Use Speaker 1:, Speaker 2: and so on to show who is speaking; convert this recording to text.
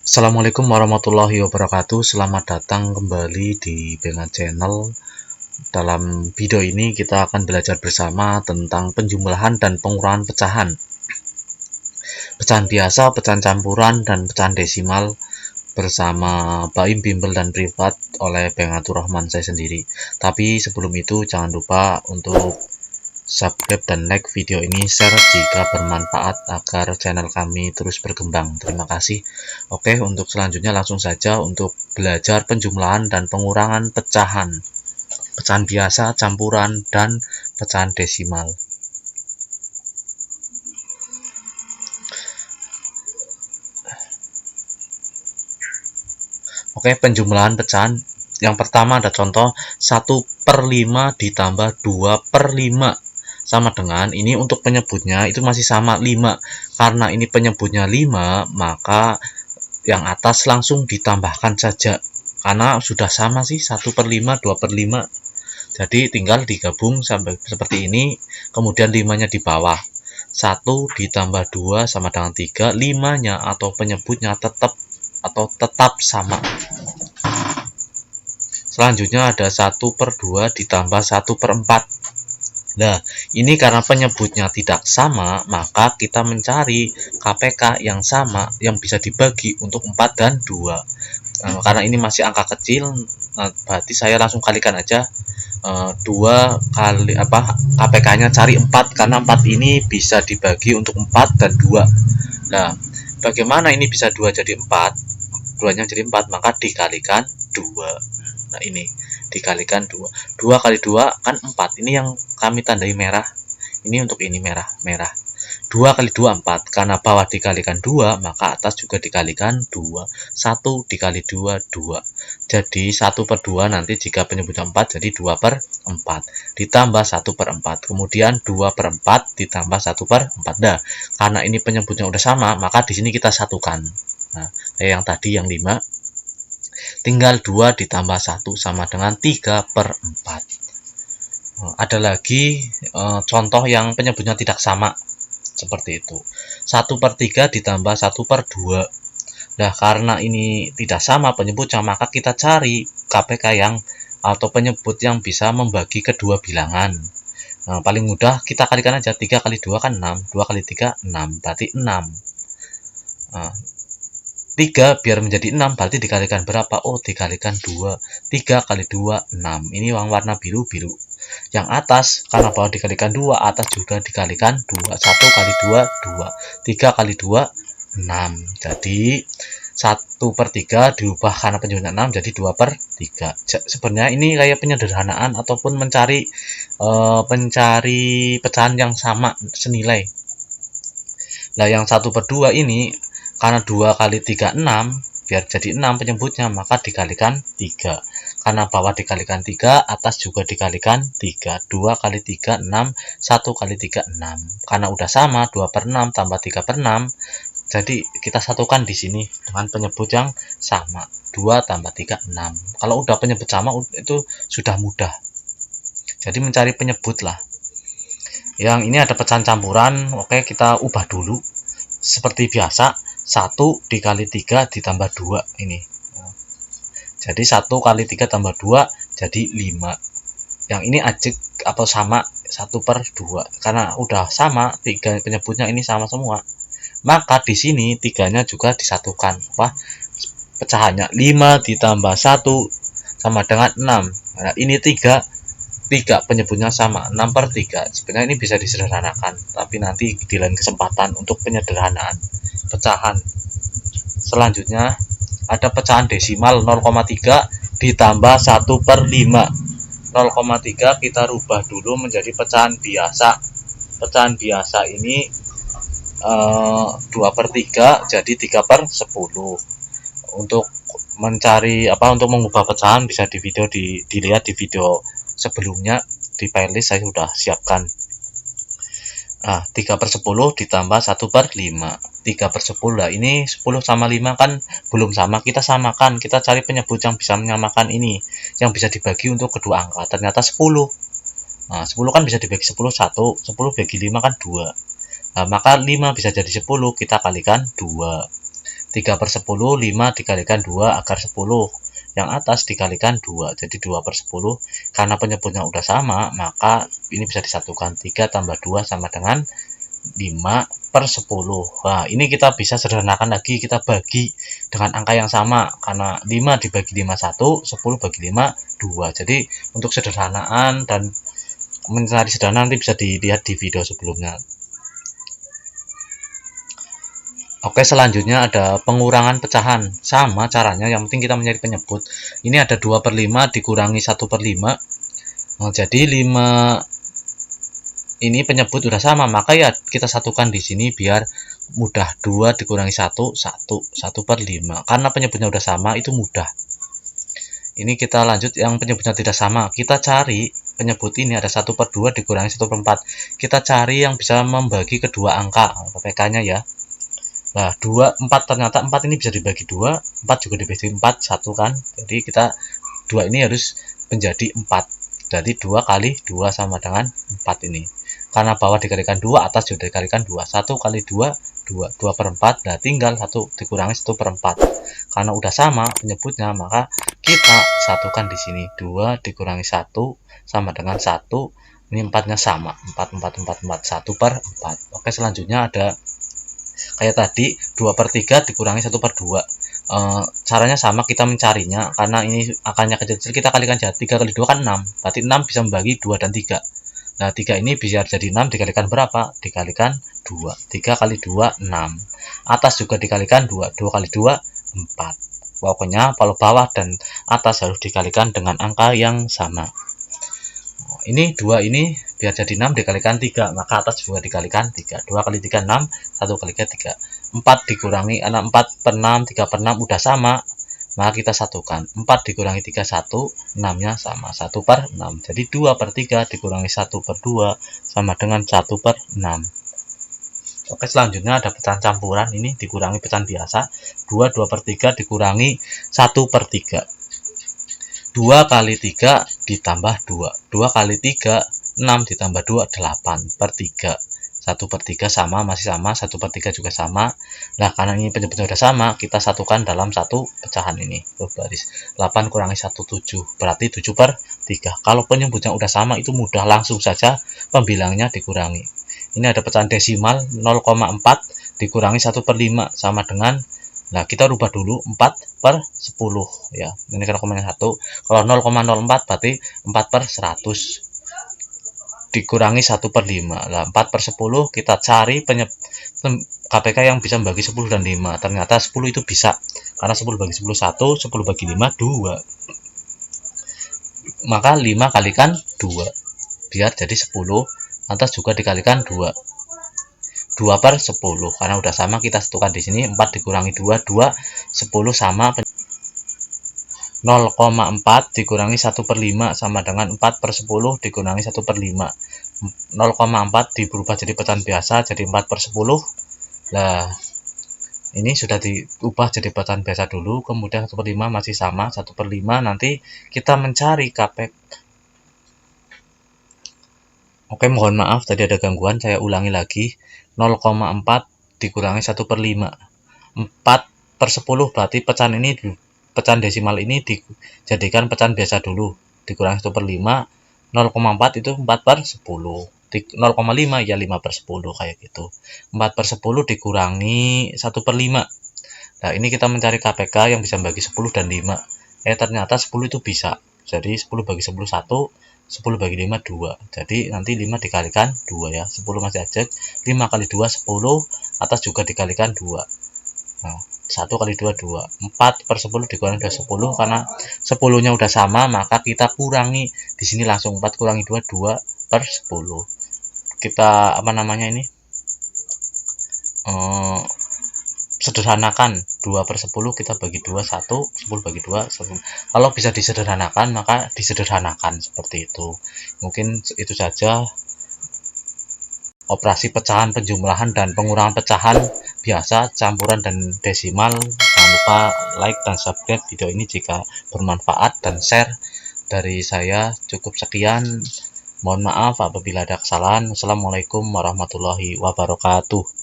Speaker 1: Assalamualaikum warahmatullahi wabarakatuh. Selamat datang kembali di Bengan Channel. Dalam video ini kita akan belajar bersama tentang penjumlahan dan pengurangan pecahan. Pecahan biasa, pecahan campuran, dan pecahan desimal bersama Baim, Bimbel, dan Privat oleh Bengatur Rahman saya sendiri. Tapi sebelum itu jangan lupa untuk subscribe dan like video ini, share jika bermanfaat agar channel kami terus berkembang. Terima kasih. Oke, untuk selanjutnya langsung saja untuk belajar penjumlahan dan pengurangan pecahan. Pecahan biasa, campuran, dan pecahan desimal. Oke, penjumlahan pecahan. Yang pertama ada contoh 1/5 ditambah 2/5 sama dengan, ini untuk penyebutnya itu masih sama 5. Karena ini penyebutnya 5, maka yang atas langsung ditambahkan saja. Karena sudah sama sih 1/5, 2/5. Jadi tinggal digabung sampai seperti ini, kemudian 5-nya di bawah. 1 ditambah 2 sama dengan 3, 5-nya atau penyebutnya tetap sama. Selanjutnya ada 1/2 ditambah 1/4. Nah, ini karena penyebutnya tidak sama, maka kita mencari KPK yang sama yang bisa dibagi untuk 4 dan 2. Nah, karena ini masih angka kecil, berarti saya langsung kalikan aja 2 kali KPK-nya cari 4, karena 4 ini bisa dibagi untuk 4 dan 2. Nah, bagaimana ini bisa 2 jadi 4? 2-nya jadi 4, maka dikalikan 2. Nah, ini dikalikan 2. 2 kali 2 kan 4. Ini yang kami tandai merah. Ini untuk ini merah. 2 kali 2 4. Karena bawah dikalikan 2, maka atas juga dikalikan 2. 1 dikali 2 2. Jadi 1/2 nanti jika penyebutnya 4 jadi 2/4. Ditambah 1/4. Kemudian 2/4 ditambah 1/4. Nah, karena ini penyebutnya udah sama, maka di sini kita satukan. Nah, yang tadi yang 5, tinggal 2 ditambah 1 sama dengan 3/4. Ada lagi contoh yang penyebutnya tidak sama, seperti itu. 1/3 ditambah 1/2. Nah, karena ini tidak sama penyebutnya, maka kita cari KPK yang atau penyebut yang bisa membagi kedua bilangan. Nah, paling mudah kita kalikan aja. 3 kali 2 kan 6. 2 kali 3 6. Berarti 6. Nah, 3 biar menjadi 6 berarti dikalikan berapa? Oh, dikalikan 2. 3 kali 2 6. Ini yang warna biru-biru. Yang atas karena bawah dikalikan 2, atas juga dikalikan 2. 1 kali 2 2. 3 kali 2 6. Jadi 1/3 diubah karena penyebutnya 6 jadi 2/3. Sebenarnya ini kayak penyederhanaan ataupun mencari pecahan yang sama senilai. Nah, yang 1/2 ini karena 2 kali 3 6, biar jadi 6 penyebutnya, maka dikalikan 3. Karena bawah dikalikan 3, atas juga dikalikan 3. 2 kali 3 6, 1 kali 3 6. Karena udah sama, 2/6 tambah 3/6, jadi kita satukan di sini dengan penyebut yang sama. 2 tambah 3 6. Kalau udah penyebut sama itu sudah mudah. Jadi mencari penyebut lah. Yang ini ada pecahan campuran. Oke, kita ubah dulu. Seperti biasa, 1 dikali 3 ditambah 2 ini. Jadi 1 kali 3 tambah 2 jadi 5. Yang ini ajek atau sama 1/2. Karena udah sama, 3 penyebutnya ini sama semua. Maka di sini 3-nya juga disatukan. Pecahannya 5 ditambah 1 sama dengan 6. Nah, ini 3 penyebutnya sama, 6/3. Sebenarnya ini bisa disederhanakan, tapi nanti di lain kesempatan untuk penyederhanaan pecahan. Selanjutnya ada pecahan desimal 0,3 ditambah 1/5. 0,3 kita rubah dulu menjadi pecahan biasa. Pecahan biasa ini 2/3 jadi 3/10. Untuk mencari untuk mengubah pecahan bisa dilihat di video sebelumnya, di playlist saya sudah siapkan. 3/10 ditambah 1/5. 3/10. Nah, ini 10 sama 5 kan belum sama, kita samakan. Kita cari penyebut yang bisa menyamakan ini, yang bisa dibagi untuk kedua angka. Ternyata 10. Nah, 10 kan bisa dibagi 10 1, 10 bagi 5 kan 2. Nah, maka 5 bisa jadi 10, kita kalikan 2. 3/10, 5 dikalikan 2 akar 10. Yang atas dikalikan 2, jadi 2/10. Karena penyebutnya udah sama, maka ini bisa disatukan. 3 tambah 2 sama dengan 5/10. Nah, ini kita bisa sederhanakan lagi, kita bagi dengan angka yang sama. Karena 5 dibagi 5 1, 10 bagi 5 2. Jadi untuk sederhanaan dan mencari sederhana nanti bisa dilihat di video sebelumnya. Oke, selanjutnya ada pengurangan pecahan. Sama caranya, yang penting kita mencari penyebut. Ini ada 2/5 dikurangi 1/5. Nah, jadi 5 ini penyebut udah sama, maka ya kita satukan di sini biar mudah. 2 dikurangi 1, 1/5. Karena penyebutnya udah sama, itu mudah. Ini kita lanjut yang penyebutnya tidak sama. Kita cari penyebut ini ada 1/2 dikurangi 1/4. Kita cari yang bisa membagi kedua angka, PK-nya ya. Nah, 2, 4, ternyata 4 ini bisa dibagi 2, 4 juga dibagi 4, 1 kan. Jadi kita 2 ini harus menjadi 4. Jadi 2 kali 2 sama dengan 4 ini. Karena bawah dikalikan 2, atas juga dikalikan 2. 1 kali 2, 2. 2/4. Nah, tinggal 1 dikurangi 1/4. Karena udah sama penyebutnya, maka kita satukan di sini. 2 dikurangi 1 sama dengan 1. Ini 4-nya sama. 4, 4, 4, 4. 1/4. Oke, selanjutnya ada kayak tadi 2/3 dikurangi 1/2. Caranya sama, kita mencarinya karena ini angkanya kecil-kecil, kita kalikan aja. 3 kali 2 kan 6, berarti 6 bisa membagi 2 dan 3. Nah, 3 ini bisa jadi 6 dikalikan berapa? Dikalikan 2. 3 kali 2 6. Atas juga dikalikan 2. 2 kali 2 4. Pokoknya kalau bawah dan atas harus dikalikan dengan angka yang sama. Ini 2 ini biar jadi 6 dikalikan 3, maka atas juga dikalikan 3. 2 kali 3 6, 1 kali 3 3. 4 dikurangi 4/6, 3/6 udah sama, maka kita satukan. 4 dikurangi 3 1, 6-nya sama, 1/6. Jadi 2/3 dikurangi 1/2 sama dengan 1/6. Oke, selanjutnya ada pecahan campuran, ini dikurangi pecahan biasa. 2/3 dikurangi 1/3. 2 kali 3 ditambah 2. 2 kali 3, 6 ditambah 2, 8/3. 1/3 sama, masih sama. 1/3 juga sama. Nah, karena ini penyebutnya sudah sama, kita satukan dalam satu pecahan ini. Baris 8 kurangi 1, 7. Berarti 7/3. Kalau penyebutnya udah sama, itu mudah, langsung saja pembilangnya dikurangi. Ini ada pecahan desimal 0,4 dikurangi 1/5 sama dengan, nah kita rubah dulu 4/10 ya. Ini kan 0,1. Kalau 0,04 berarti 4/100 dikurangi 1/5. Nah, 4/10 kita cari KPK yang bisa membagi 10 dan 5. Ternyata 10 itu bisa. Karena 10 bagi 10 1, 10 bagi 5 2. Maka 5 kalikan 2 biar jadi 10. Atas juga dikalikan 2. 2/10 karena udah sama, kita satukan di sini. 4 dikurangi 2 2, 10 sama 0,4 dikurangi 1/5 sama dengan 4/10 dikurangi 1/5. 0,4 diubah jadi pecahan biasa jadi 4/10. Nah, ini sudah diubah jadi pecahan biasa dulu, kemudian 1/5 masih sama 1/5. Nanti kita mencari KPK. Oke, mohon maaf tadi ada gangguan, saya ulangi lagi. 0,4 dikurangi 1/5. 4/10 berarti pecahan desimal ini dijadikan pecahan biasa dulu. Dikurangi 1/5. 0,4 itu 4/10. 0,5 ya 5/10 kayak gitu. 4/10 dikurangi 1/5. Nah, ini kita mencari KPK yang bisa bagi 10 dan 5. Ternyata 10 itu bisa. Jadi 10 bagi 10 1, 10 bagi 5 2. Jadi nanti 5 dikalikan 2 ya. 10 masih ajak. 5 kali 2 10, atas juga dikalikan 2. Nah, 1 kali 2 2. 4/10 dikurangi 2 10, karena 10-nya udah sama, maka kita kurangi di sini langsung. 4 kurangi 2 2/10. Kita apa namanya ini? Sederhanakan. 2/10 kita bagi 2 1, 10 bagi 2 1. Kalau bisa disederhanakan, maka disederhanakan seperti itu. Mungkin itu saja operasi pecahan, penjumlahan, dan pengurangan pecahan biasa, campuran, dan desimal. Jangan lupa like dan subscribe video ini jika bermanfaat, dan share. Dari saya cukup sekian. Mohon maaf apabila ada kesalahan. Wassalamualaikum warahmatullahi wabarakatuh.